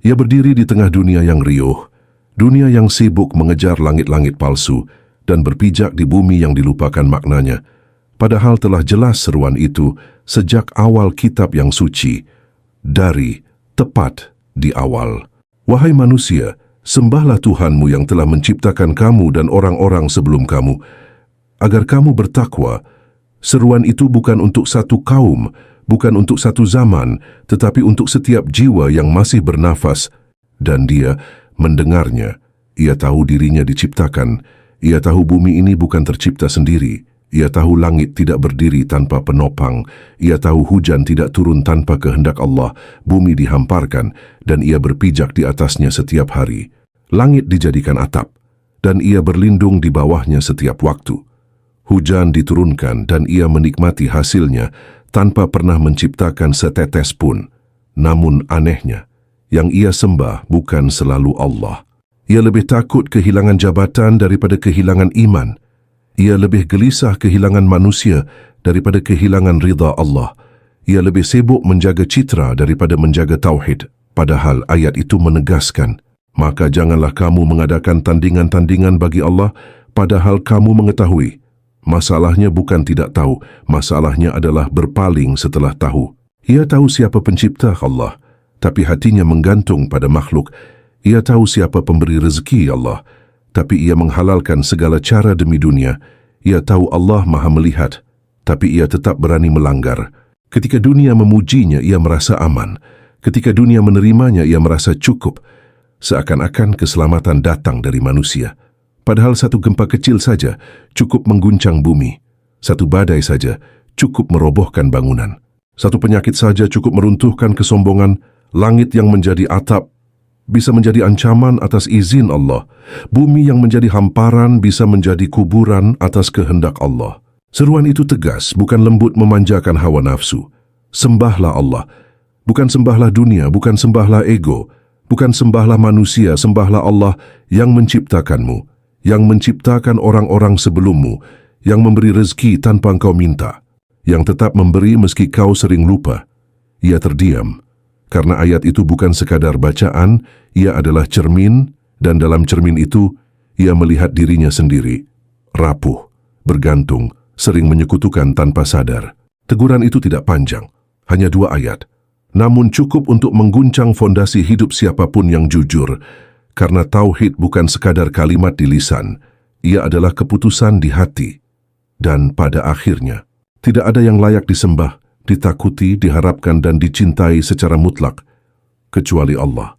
Ia berdiri di tengah dunia yang riuh, dunia yang sibuk mengejar langit-langit palsu dan berpijak di bumi yang dilupakan maknanya. Padahal telah jelas seruan itu sejak awal kitab yang suci, dari tepat di awal. Wahai manusia, sembahlah Tuhanmu yang telah menciptakan kamu dan orang-orang sebelum kamu, agar kamu bertakwa. Seruan itu bukan untuk satu kaum, bukan untuk satu zaman, tetapi untuk setiap jiwa yang masih bernafas. Dan dia mendengarnya. Ia tahu dirinya diciptakan. Ia tahu bumi ini bukan tercipta sendiri. Ia tahu langit tidak berdiri tanpa penopang. Ia tahu hujan tidak turun tanpa kehendak Allah. Bumi dihamparkan dan ia berpijak di atasnya setiap hari. Langit dijadikan atap dan ia berlindung di bawahnya setiap waktu. Hujan diturunkan dan ia menikmati hasilnya tanpa pernah menciptakan setetes pun. Namun anehnya, yang ia sembah bukan selalu Allah. Ia lebih takut kehilangan jabatan daripada kehilangan iman. Ia lebih gelisah kehilangan manusia daripada kehilangan ridha Allah. Ia lebih sibuk menjaga citra daripada menjaga tauhid. Padahal ayat itu menegaskan, maka janganlah kamu mengadakan tandingan-tandingan bagi Allah, padahal kamu mengetahui. Masalahnya bukan tidak tahu, masalahnya adalah berpaling setelah tahu. Ia tahu siapa pencipta Allah, tapi hatinya menggantung pada makhluk. Ia tahu siapa pemberi rezeki Allah, tapi ia menghalalkan segala cara demi dunia. Ia tahu Allah Maha melihat, tapi ia tetap berani melanggar. Ketika dunia memujinya, ia merasa aman. Ketika dunia menerimanya, ia merasa cukup. Seakan-akan keselamatan datang dari manusia. Padahal satu gempa kecil saja cukup mengguncang bumi. Satu badai saja cukup merobohkan bangunan. Satu penyakit saja cukup meruntuhkan kesombongan. Langit yang menjadi atap bisa menjadi ancaman atas izin Allah. Bumi yang menjadi hamparan bisa menjadi kuburan atas kehendak Allah. Seruan itu tegas, bukan lembut memanjakan hawa nafsu. Sembahlah Allah. Bukan sembahlah dunia, bukan sembahlah ego. Bukan sembahlah manusia, sembahlah Allah yang menciptakanmu, yang menciptakan orang-orang sebelummu, yang memberi rezeki tanpa engkau minta, yang tetap memberi meski kau sering lupa. Ia terdiam. Karena ayat itu bukan sekadar bacaan, ia adalah cermin, dan dalam cermin itu, ia melihat dirinya sendiri. Rapuh, bergantung, sering menyekutukan tanpa sadar. Teguran itu tidak panjang, hanya 2 ayat. Namun cukup untuk mengguncang fondasi hidup siapapun yang jujur. Karena tauhid bukan sekadar kalimat di lisan, ia adalah keputusan di hati. Dan pada akhirnya, tidak ada yang layak disembah, ditakuti, diharapkan dan dicintai secara mutlak kecuali Allah.